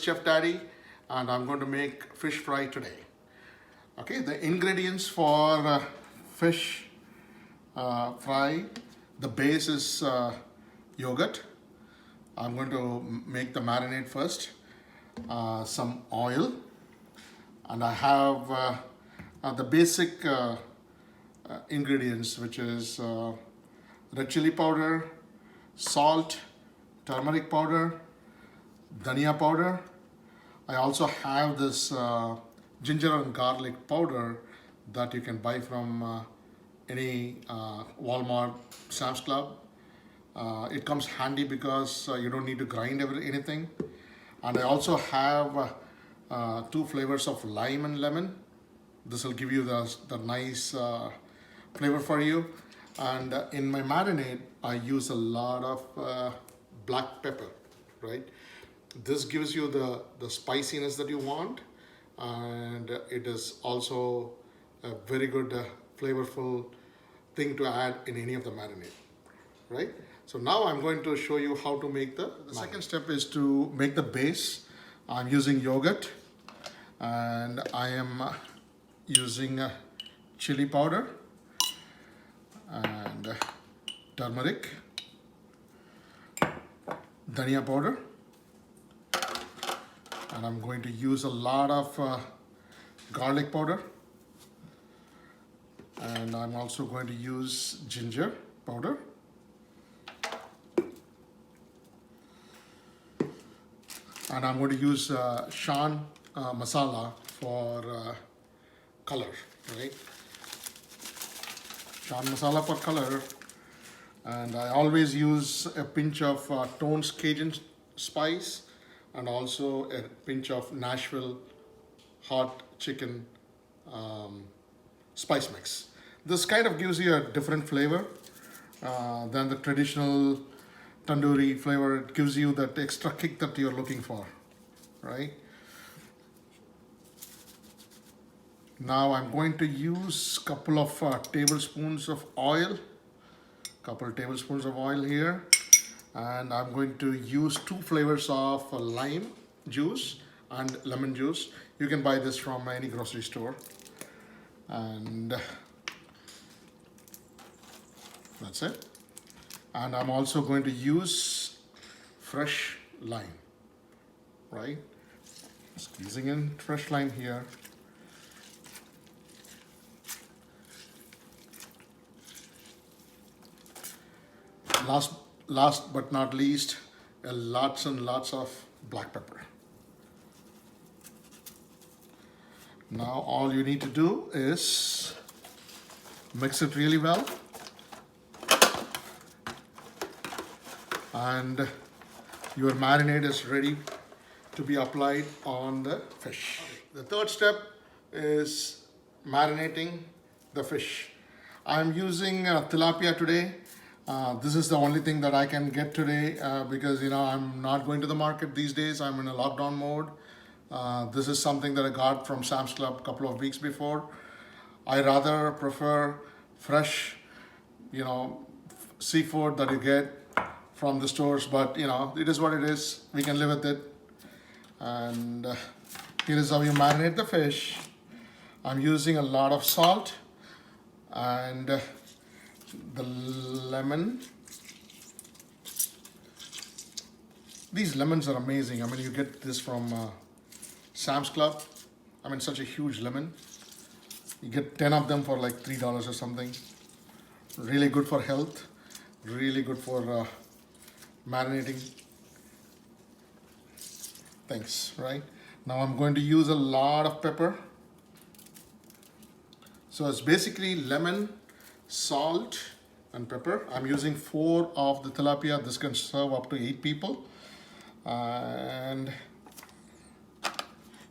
Chef Daddy, and I'm going to make fish fry today. Okay, the ingredients for fish fry, the base is yogurt. I'm going to make the marinade first. Some oil, and I have the basic ingredients, which is red chili powder, salt, turmeric powder, dhania powder. I also have this ginger and garlic powder that you can buy from any Walmart, Sam's Club. It comes handy because you don't need to grind anything. And I also have 2 flavors of lime and lemon. This will give you the nice flavor for you. And in my marinade, I use a lot of black pepper, right? This gives you the spiciness that you want, and it is also a very good flavorful thing to add in any of the marinade, right? So now I'm going to show you how to make the second step is to make the base. I'm using yogurt, and I am using chili powder and turmeric, dhania powder, and I'm going to use a lot of garlic powder, and I'm also going to use ginger powder, and I'm going to use Shan masala for color, right? Shan masala for color, and I always use a pinch of Tone's Cajun spice and also a pinch of Nashville hot chicken spice mix. This kind of gives you a different flavor than the traditional tandoori flavor. It gives you that extra kick that you're looking for, right? Now I'm going to use a couple of tablespoons of oil, here, and I'm going to use 2 flavors of lime juice and lemon juice. You can buy this from any grocery store, and that's it. And I'm also going to use fresh lime, right? Squeezing in fresh lime here. Last but not least, lots and lots of black pepper. Now all you need to do is mix it really well, and your marinade is ready to be applied on the fish. The third step is marinating the fish. I'm using tilapia today. This is the only thing that I can get today because I'm not going to the market these days. I'm in a lockdown mode. This is something that I got from Sam's Club a couple of weeks before. I rather prefer fresh, seafood that you get from the stores, but it is what it is. We can live with it. And here is how you marinate the fish. I'm using a lot of salt and the lemon. These lemons are amazing. I mean, you get this from Sam's Club. I mean, such a huge lemon. You get 10 of them for like $3 or something. Really good for health. Really good for marinating things, right? Now I'm going to use a lot of pepper. So it's basically lemon, salt, and pepper. I'm using 4 of the tilapia. This can serve up to 8 people. And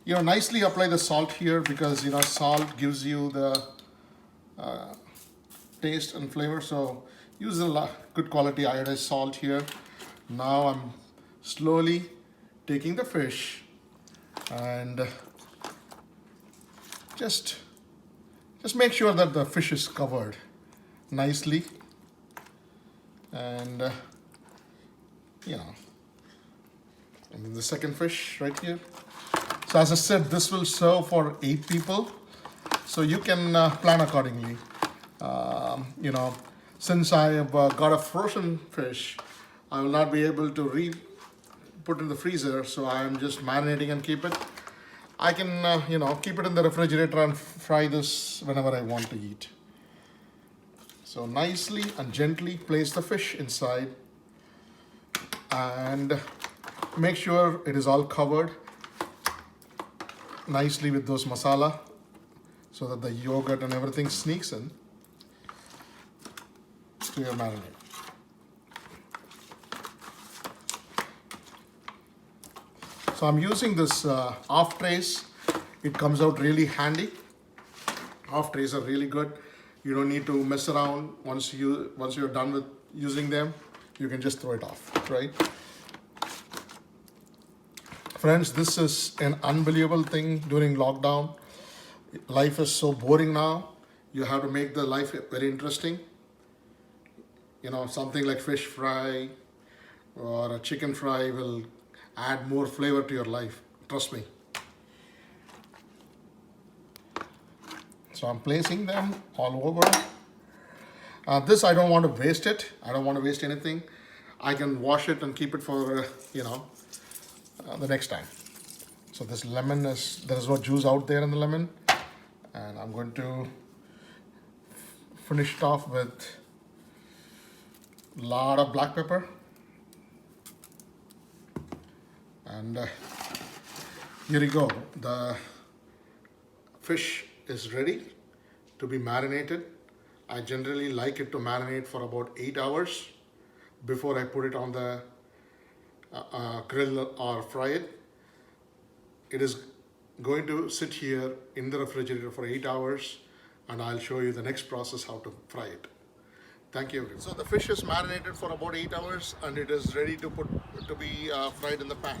nicely apply the salt here because salt gives you the taste and flavor. So use a good quality iodized salt here. Now I'm slowly taking the fish and just make sure that the fish is covered nicely, and And then the second fish right here. So as I said, this will serve for 8 people. So you can plan accordingly. You know, since I have got a frozen fish, I will not be able to put in the freezer. So I am just marinating and keep it. I can, you know, keep it in the refrigerator and fry this whenever I want to eat. So nicely and gently place the fish inside and make sure it is all covered nicely with those masala so that the yogurt and everything sneaks in to your marinade. So I'm using this off trays. It comes out really handy. Off trays are really good. You don't need to mess around. Once you're done with using them, you can just throw it off, right? Friends, this is an unbelievable thing during lockdown. Life is so boring now. You have to make the life very interesting. You know, something like fish fry or a chicken fry will add more flavor to your life. Trust me. So I'm placing them all over. This I don't want to waste it. I don't want to waste anything. I can wash it and keep it for, you know, the next time. So this lemon there is no juice out there in the lemon. And I'm going to finish it off with a lot of black pepper. And here you go. The fish is ready to be marinated. I generally like it to marinate for about 8 hours before I put it on the grill or fry it. It is going to sit here in the refrigerator for 8 hours, and I'll show you the next process how to fry it. Thank you, everyone. So the fish is marinated for about 8 hours and it is ready to be fried in the pan.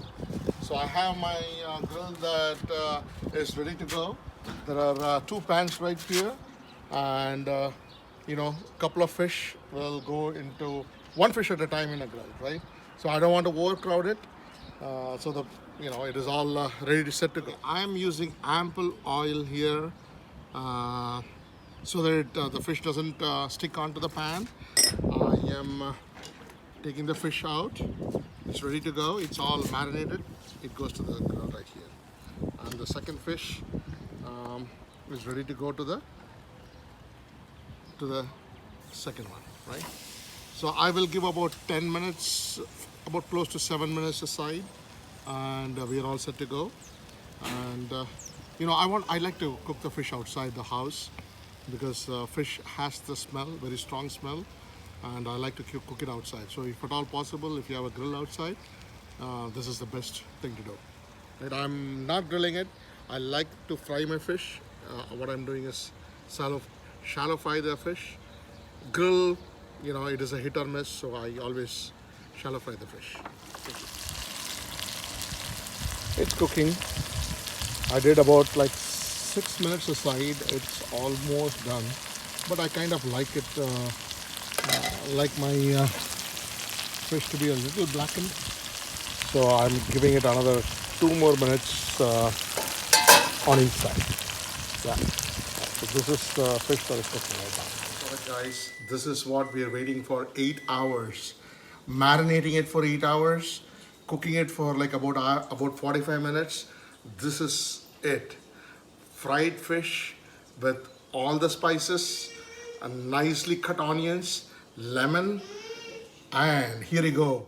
So I have my grill that is ready to go. There are 2 pans right here, and you know, a couple of fish will go into 1 fish at a time in a grill, right? So I don't want to overcrowd it. So the it is all ready to set to go. I am using ample oil here so that the fish doesn't stick onto the pan. I am taking the fish out. It's ready to go. It's all marinated. It goes to the grill right here. And the second fish is ready to go to the second one, right? So I will give about 10 minutes, about close to 7 minutes aside, and we are all set to go. And you know, I like to cook the fish outside the house because fish has the smell, very strong smell, and I like to cook it outside. So if at all possible, if you have a grill outside, this is the best thing to do. Right? I'm not grilling it. I like to fry my fish. What I'm doing is shallow fry the fish. Grill, you know, it is a hit or miss, so I always shallow fry the fish. It's cooking. I did about like 6 minutes aside. It's almost done, but I kind of like it, like my fish to be a little blackened. So I'm giving it another 2 more minutes on each side. Yeah. So this is the fish that is cooking right now. Alright guys, this is what we are waiting for 8 hours. Marinating it for 8 hours, cooking it for like about 45 minutes. This is it. Fried fish with all the spices and nicely cut onions, lemon, and here you go.